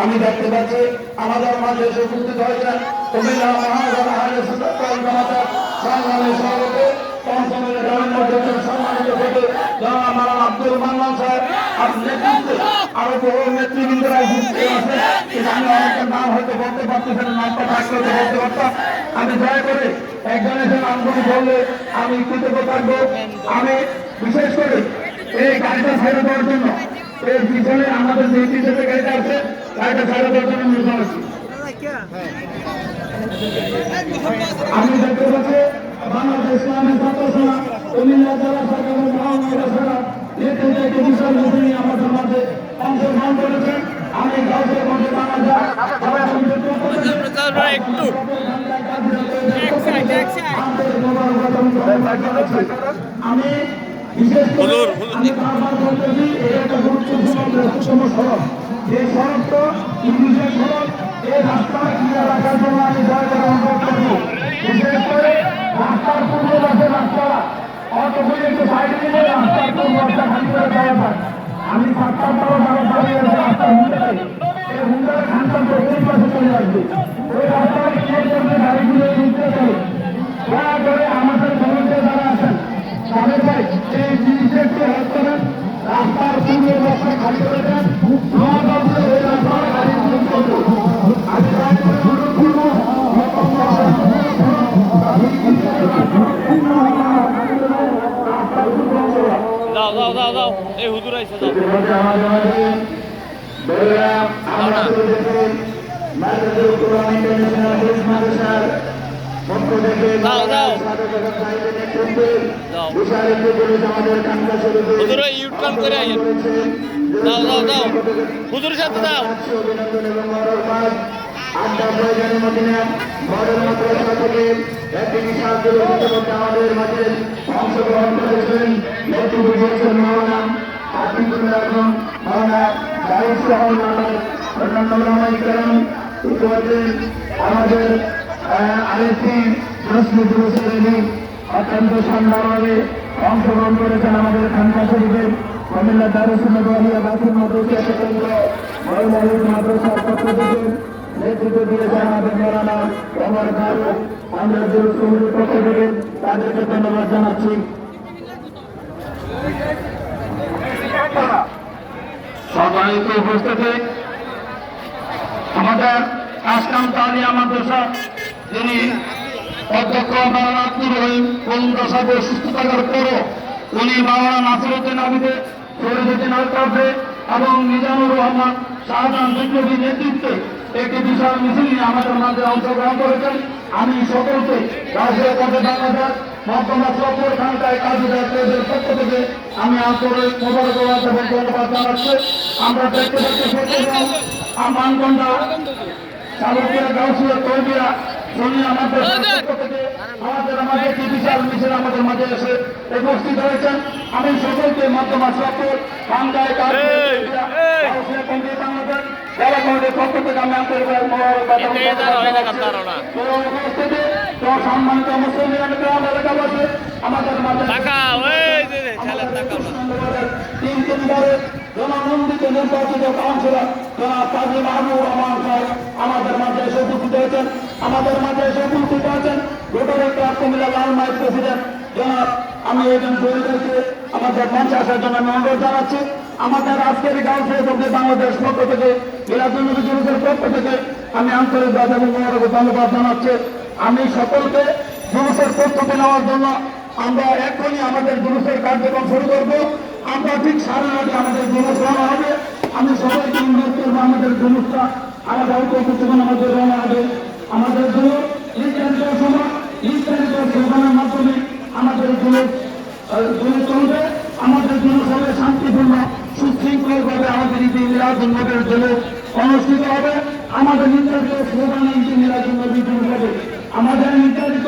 আমি দেখতে পাচ্ছি আমাদের মাঝে এসে উপস্থিত হয়েছেন কুমিল্লা মহানগর আহলে সুন্নাত ওয়াল জামাতের সংগ্রামী সভাপতি পঞ্চমের গ্রামীণ মসজিদের সম্মানিত সচিব জনাব মাওলানা আব্দুল মান্নান সাহেব আপনার নেতৃত্বে আরো বহু নেতৃবৃন্দরা উপস্থিত আছে। আমি অনেকের নাম হয়তো বলতে পারতেছেন, নামটা থাকলে বলতে পারতাম। আমি দয়া করে একজনের নামগুলি বললে আমি কৃতজ্ঞ থাকবো। আমি বিশেষ করে এই গাড়িটা ছেড়ে দেওয়ার জন্য এর পিছনে আমাদের যে পিছনে গাড়িটা আছে গাড়িটা ছেড়ে দেওয়ার জন্য নির্দেশ আছি। আমি দেখতে পাচ্ছি বাংলাদেশ ইসলামী ছাত্র সেনা কুমিল্লা জেলা সরকারের মহানগর নেতৃত্বে একটি বিশাল মিছিল আমাদের মাঝে অংশগ্রহণ করেছেন। আমি গাউসের মধ্যে আমি বিশেষ করে একটা গুরুত্বপূর্ণ সড়ক, এই সড়কটা ইংলিশের সড়ক। এই রাস্তা ক্লিয়ার রাখার জন্য আমি দয়া করে অনুরোধ করবো। বিশেষ করে রাস্তার পূর্ব পাশে রাস্তাটা অটোগুলি একটু সাইড দিলে রাস্তার পূর্ব রাস্তা খালি করে দেওয়া যায়। আমি 7-8 দাঁড়িয়ে আছে রাস্তার হুন্ডাতে, এই হুন্ডার খানটা ওই পাশে চলে আসবে। ওই রাস্তায় ক্লিয়ার করলে গাড়িগুলো ঢুকতে চাই। দয়া করে আমাদের ভলেন্টিয়ার যারা আছেন তাদের ভাই এই জিনিসটা একটু হেল্প করেন। রাস্তার পূর্ব রাস্তা খালি করে দেন। ওই রাস্তার গাড়িগুলো চলবে। আমি অনুরোধ করবো দাও এই হুজুর আইছে দাও হুজুর ইউটার্ন করে আইয়েন। দাও হুজুরের সাথে দাও। আড্ডা প্রয়োজনের মধ্যে মডেল মাদ্রাসা থেকে একটি বিশাল আমাদের মাঝে অংশগ্রহণ করেছেন। নেতৃত্ব দিয়েছেন মাওলানা আতিকুর রহমান, মাওলানা জাহিদ সহ অন্যান্য ওলামায়ে কেরাম। ইতিমধ্যে আমাদের আরেকটি অত্যন্ত শানদারভাবে অংশগ্রহণ করেছেন আমাদের খানকা শরীফের কুমিল্লা দারুস সুন্নাত ওয়াল বাতিল মাদ্রাসা কেন্দ্র মহিলা মাদ্রাসার পক্ষ থেকে নেতৃত্ব দিয়েছেন আমাদের মাওলানা ওমর ফারুক। আমরা জুলুসের পক্ষ থেকে তাদেরকে ধন্যবাদ জানাচ্ছি। সম্মানিত উপস্থিতি, আমাদের কাসকাম তালিয়া মাদ্রাসা যিনি অধ্যক্ষ মাওলানা আব্দুর রহিম কোন দশাকে সুস্থ থাকার পরও উনি মাওলানা নাসিরউদ্দিন আবিদে, ফরিদউদ্দিন আল কাফে এবং নিজামুর রহমান শাহজাহান বিপ্লবীর নেতৃত্বে একটি বিশাল মিছিল নিয়ে আমাদের মাঝে অংশগ্রহণ করেছেন। আমি সকলকে রাষ্ট্রীয় পথে বাংলাদেশ মহকুমা সফর খানকায় কাজীদের পক্ষ থেকে আমি আন্তরিক মোবারকবাদ এবং ধন্যবাদ জানাচ্ছি। আমরা দেখতে চট্টগ্রাম মানকন্ডা চালকিয়া গাউসিয়া তৈরিয়া শুনি আমাদের পক্ষ থেকে আমাদের একটি বিশাল মিছিল আমাদের মাঝে এসে উপস্থিত হয়েছেন। আমি সকলকে মহকুমা সফর খানকায় গাউসিয়া কমিটি বাংলাদেশ জেলা কমিটির পক্ষ থেকে আমি আন্তরিক উপস্থিতি সম্মানিত মুসলিম এলাকাবাসী আমাদের মাঝে জননন্দিত নির্বাচিত কাউন্সিলর জনাব কাজী মাহবুব রহমান সাহেব আমাদের মাঝে এসে উপস্থিত হয়েছেন। আমাদের মাঝে এসে উপস্থিত হয়েছেন rotary club Comilla Lalmai president জনাব। আমি একজন শহীদদেরকে আমাদের মঞ্চে আসার জন্য আমি অনুরোধ জানাচ্ছি। আমাদের আজকের গাউসিয়া কমিটি বাংলাদেশ পক্ষ থেকে মিলাদুন্নবী জুলুসের পক্ষ থেকে আমি আন্তরিকভাবে এবং ধন্যবাদ জানাচ্ছি। আমি সকলকে জুলুসের প্রস্তুতি নেওয়ার জন্য আমরা এখনই আমাদের জুলুসের কার্যক্রম শুরু করবো। আমরা ঠিক 9:30 আমাদের জুলুস রওনা হবে। আমি সবাইকে অনুরোধ করবো আমাদের জুলুসটা আলাদা কিছুক্ষণ আমাদের রওনা হবে। আমাদের জুলুস নির্ধারিত সময় নির্ধারিত স্লোগানের মাধ্যমে আমাদের জুলুস চলবে। আমাদের জুলুস হবে শান্তিপূর্ণ সুশৃঙ্খলভাবে আমাদের ঈদ মিলাদুন্নবীর জুলুস অনুষ্ঠিত হবে। আমাদের নির্ধারিত স্লোগানে ঈদ মিলাদুন্নবী জুলুস হবে। আমাদের নির্ধারিত